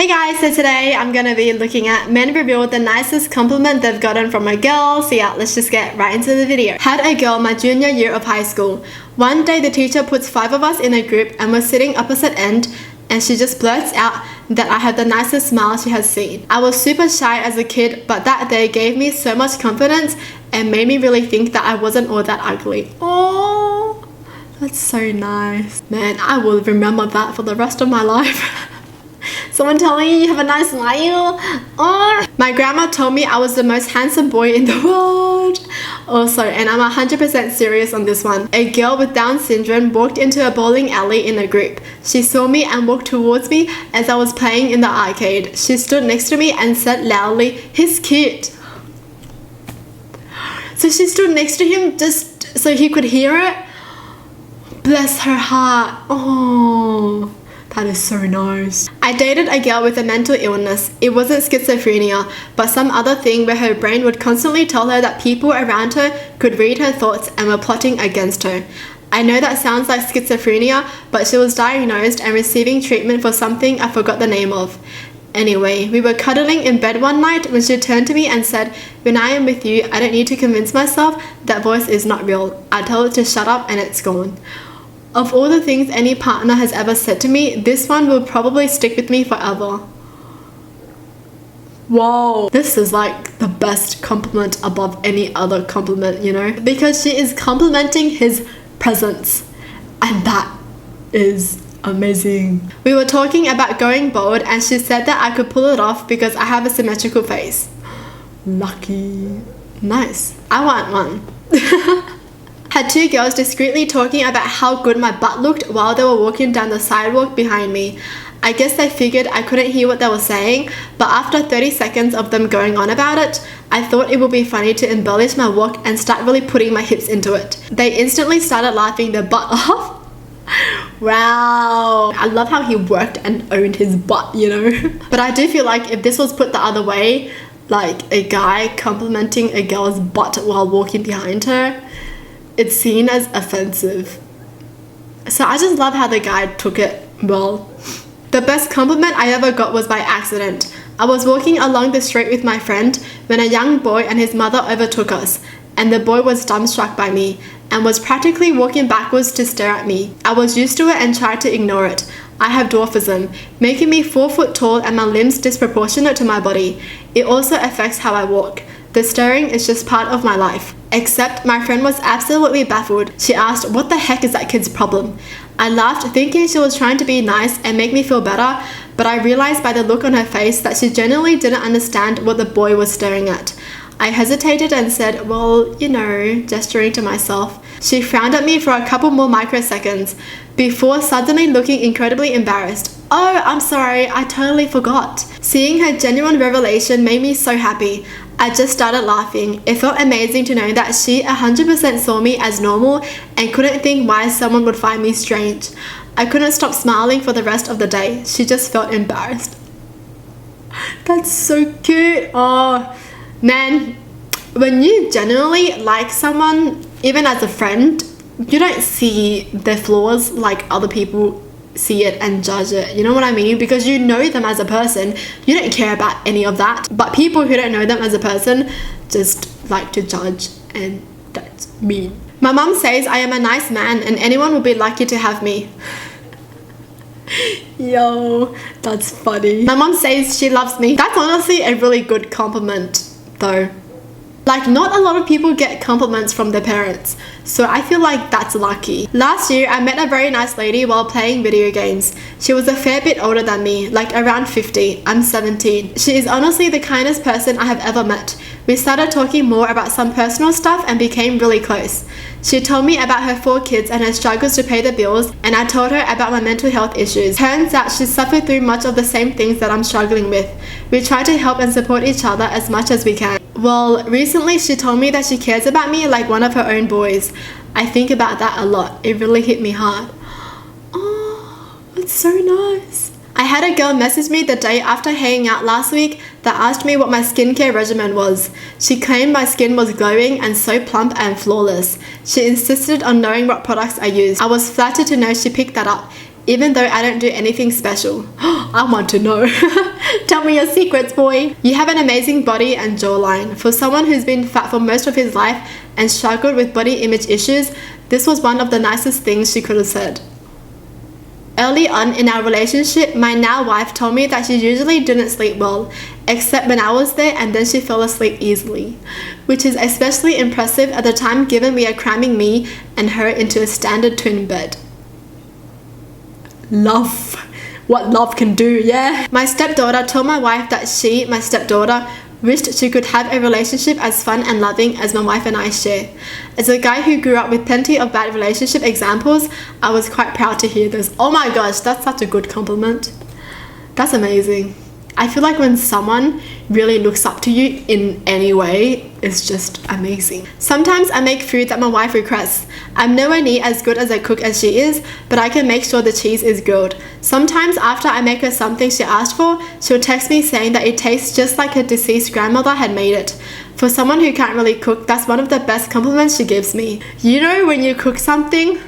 Hey guys, so today I'm gonna be looking at men reveal the nicest compliment they've gotten from a girl. So yeah, let's just get right into the video. Had a girl my junior year of high school. One day the teacher puts 5 of us in a group and we're sitting opposite end, and she just blurts out that I had the nicest smile she has seen. I was super shy as a kid, but that day gave me so much confidence and made me really think that I wasn't all that ugly. Oh, that's so nice. Man, I will remember that for the rest of my life. Someone telling you have a nice smile. Oh. My grandma told me I was the most handsome boy in the world. Also, and I'm 100% serious on this one, a girl with Down syndrome walked into a bowling alley in a group. She saw me and walked towards me as I was playing in the arcade. She stood next to me and said loudly, "He's cute." So she stood next to him just so he could hear it? Bless her heart. Oh. That is so nice. I dated a girl with a mental illness. It wasn't schizophrenia, but some other thing where her brain would constantly tell her that people around her could read her thoughts and were plotting against her. I know that sounds like schizophrenia, but she was diagnosed and receiving treatment for something I forgot the name of. Anyway, we were cuddling in bed one night when she turned to me and said, "When I am with you, I don't need to convince myself that voice is not real. I tell it to shut up and it's gone." Of all the things any partner has ever said to me, this one will probably stick with me forever. Whoa, this is like the best compliment above any other compliment, you know? Because she is complimenting his presence, and that is amazing. We were talking about going bald and she said that I could pull it off because I have a symmetrical face. Lucky. Nice. I want one. Had 2 girls discreetly talking about how good my butt looked while they were walking down the sidewalk behind me. I guess they figured I couldn't hear what they were saying, but after 30 seconds of them going on about it, I thought it would be funny to embellish my walk and start really putting my hips into it. They instantly started laughing their butt off. Wow. I love how he worked and owned his butt, you know? But I do feel like if this was put the other way, like a guy complimenting a girl's butt while walking behind her, it's seen as offensive. So I just love how the guy took it well. The best compliment I ever got was by accident. I was walking along the street with my friend when a young boy and his mother overtook us, and the boy was dumbstruck by me and was practically walking backwards to stare at me. I was used to it and tried to ignore it. I have dwarfism, making me 4 foot tall and my limbs disproportionate to my body. It also affects how I walk. The staring is just part of my life. Except my friend was absolutely baffled. She asked, "What the heck is that kid's problem?" I laughed, thinking she was trying to be nice and make me feel better, but I realized by the look on her face that she genuinely didn't understand what the boy was staring at. I hesitated and said, "Well, you know," gesturing to myself. She frowned at me for a couple more microseconds before suddenly looking incredibly embarrassed. "Oh, I'm sorry, I totally forgot." Seeing her genuine revelation made me so happy. I just started laughing. It felt amazing to know that she 100% saw me as normal and couldn't think why someone would find me strange. I couldn't stop smiling for the rest of the day. She just felt embarrassed. That's so cute. Oh, man, when you genuinely like someone, even as a friend, you don't see their flaws like other people see it and judge it, you know what I mean? Because you know them as a person, you don't care about any of that. But people who don't know them as a person just like to judge, and that's mean. My mum says I am a nice man and anyone will be lucky to have me. Yo, that's funny. My mum says she loves me. That's honestly a really good compliment though. Like, not a lot of people get compliments from their parents, so I feel like that's lucky. Last year, I met a very nice lady while playing video games. She was a fair bit older than me, like around 50. I'm 17. She is honestly the kindest person I have ever met. We started talking more about some personal stuff and became really close. She told me about her 4 kids and her struggles to pay the bills, and I told her about my mental health issues. Turns out she suffered through much of the same things that I'm struggling with. We try to help and support each other as much as we can. Well, recently she told me that she cares about me like one of her own boys. I think about that a lot. It really hit me hard. Oh, it's so nice. I had a girl message me the day after hanging out last week that asked me what my skincare regimen was. She claimed my skin was glowing and so plump and flawless. She insisted on knowing what products I used. I was flattered to know she picked that up. even though I don't do anything special. I want to know. Tell me your secrets, boy. You have an amazing body and jawline. For someone who's been fat for most of his life and struggled with body image issues, this was one of the nicest things she could have said. Early on in our relationship, my now wife told me that she usually didn't sleep well, except when I was there, and then she fell asleep easily, which is especially impressive at the time given we are cramming me and her into a standard twin bed. Love. What love can do, yeah? My stepdaughter told my wife that she, my stepdaughter, wished she could have a relationship as fun and loving as my wife and I share. As a guy who grew up with plenty of bad relationship examples, I was quite proud to hear this. Oh my gosh, that's such a good compliment. That's amazing. I feel like when someone really looks up to you in any way, it's just amazing. Sometimes I make food that my wife requests. I'm nowhere near as good as a cook as she is, but I can make sure the cheese is grilled. Sometimes after I make her something she asked for, she'll text me saying that it tastes just like her deceased grandmother had made it. For someone who can't really cook, that's one of the best compliments she gives me. You know, when you cook something,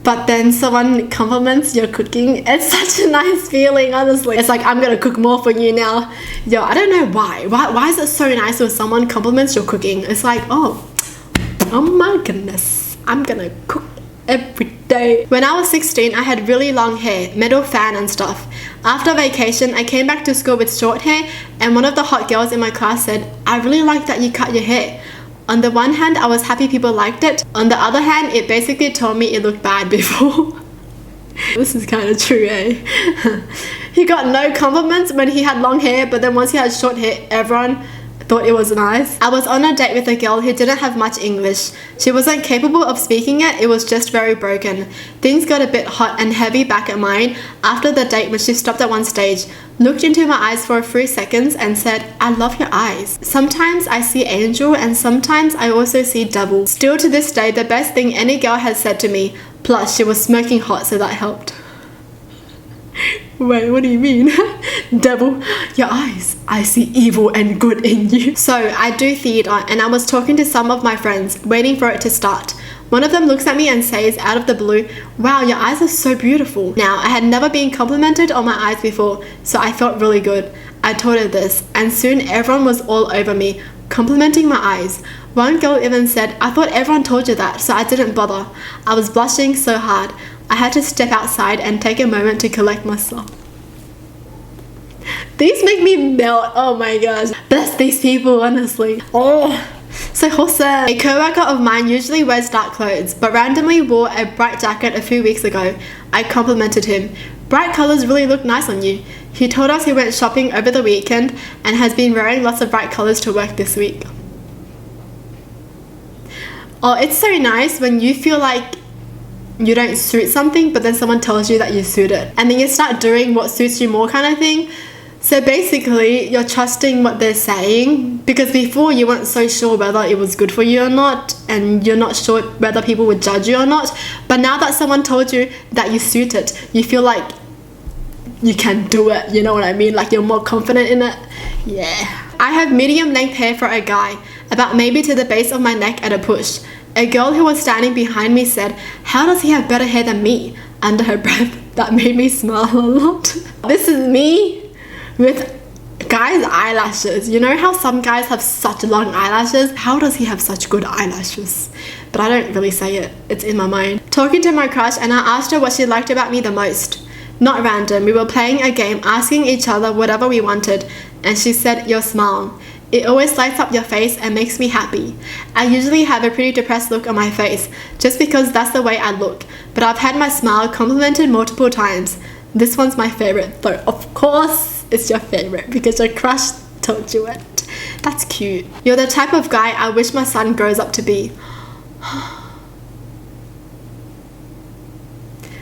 but then someone compliments your cooking, it's such a nice feeling, honestly. It's like, I'm gonna cook more for you now. Yo, I don't know why. Why is it so nice when someone compliments your cooking? It's like, oh my goodness, I'm gonna cook every day. When I was 16, I had really long hair, metal fan and stuff. After vacation, I came back to school with short hair, and one of the hot girls in my class said, I really like that you cut your hair. On the one hand, I was happy people liked it. On the other hand, it basically told me it looked bad before. This is kind of true, eh? He got no compliments when he had long hair, but then once he had short hair, everyone thought it was nice. I was on a date with a girl who didn't have much English. She wasn't capable of speaking it was just very broken. Things got a bit hot and heavy back at mine after the date when she stopped at one stage, looked into my eyes for a few seconds and said, I love your eyes. Sometimes I see angel and sometimes I also see devil. Still to this day, the best thing any girl has said to me. Plus, she was smoking hot, so that helped. Wait, what do you mean? Devil, your eyes. I see evil and good in you. So, I do theatre and I was talking to some of my friends, waiting for it to start. One of them looks at me and says out of the blue, wow, your eyes are so beautiful. Now, I had never been complimented on my eyes before, so I felt really good. I told her this, and soon everyone was all over me, complimenting my eyes. One girl even said, I thought everyone told you that, so I didn't bother. I was blushing so hard. I had to step outside and take a moment to collect myself. These make me melt. Oh my gosh. Bless these people, honestly. Oh, so wholesome. A co-worker of mine usually wears dark clothes, but randomly wore a bright jacket a few weeks ago. I complimented him. Bright colors really look nice on you. He told us he went shopping over the weekend and has been wearing lots of bright colors to work this week. Oh, it's so nice when you feel like you don't suit something, but then someone tells you that you suit it. And then you start doing what suits you more kind of thing. So basically, you're trusting what they're saying, because before you weren't so sure whether it was good for you or not, and you're not sure whether people would judge you or not. But now that someone told you that you suit it, you feel like you can do it, you know what I mean? Like you're more confident in it. Yeah. I have medium length hair for a guy, about maybe to the base of my neck at a push. A girl who was standing behind me said, how does he have better hair than me? Under her breath. That made me smile a lot. This is me with guys' eyelashes. You know how some guys have such long eyelashes? How does he have such good eyelashes? But I don't really say it. It's in my mind. Talking to my crush, and I asked her what she liked about me the most. Not random. We were playing a game, asking each other whatever we wanted, and she said, your smile. It always lights up your face and makes me happy. I usually have a pretty depressed look on my face, just because that's the way I look, but I've had my smile complimented multiple times. This one's my favorite, though of course it's your favorite because your crush told you it. That's cute. You're the type of guy I wish my son grows up to be.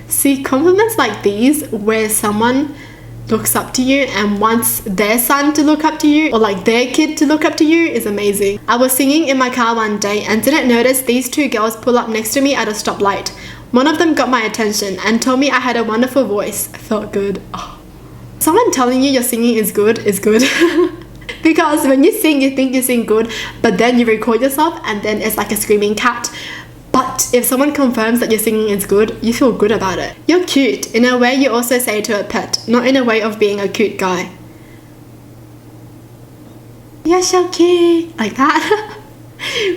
See, compliments like these where someone looks up to you and wants their son to look up to you, or like their kid to look up to you, is amazing. I was singing in my car one day and didn't notice these two girls pull up next to me at a stoplight. One of them got my attention and told me I had a wonderful voice. I felt good. Oh. Someone telling you your singing is good is good. Because when you sing, you think you sing good, but then you record yourself and then it's like a screaming cat. But if someone confirms that your singing is good, you feel good about it. You're cute in a way you also say to a pet, not in a way of being a cute guy. You're so cute. Like that.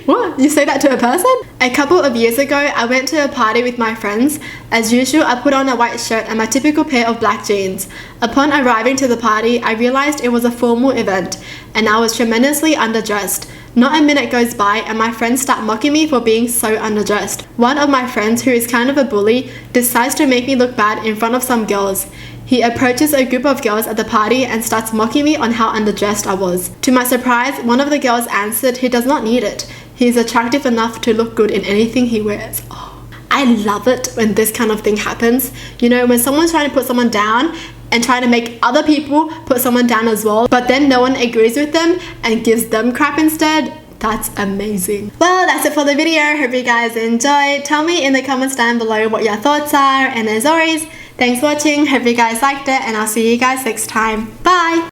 What? You say that to a person? A couple of years ago, I went to a party with my friends. As usual, I put on a white shirt and my typical pair of black jeans. Upon arriving to the party, I realized it was a formal event and I was tremendously underdressed. Not a minute goes by and my friends start mocking me for being so underdressed. One of my friends, who is kind of a bully, decides to make me look bad in front of some girls. He approaches a group of girls at the party and starts mocking me on how underdressed I was. To my surprise, one of the girls answered he does not need it. He is attractive enough to look good in anything he wears. Oh, I love it when this kind of thing happens. You know, when someone's trying to put someone down and trying to make other people put someone down as well, but then no one agrees with them and gives them crap instead. That's amazing. Well, that's it for the video. Hope you guys enjoyed. Tell me in the comments down below what your thoughts are, and as always, thanks for watching. Hope you guys liked it, and I'll see you guys next time. Bye!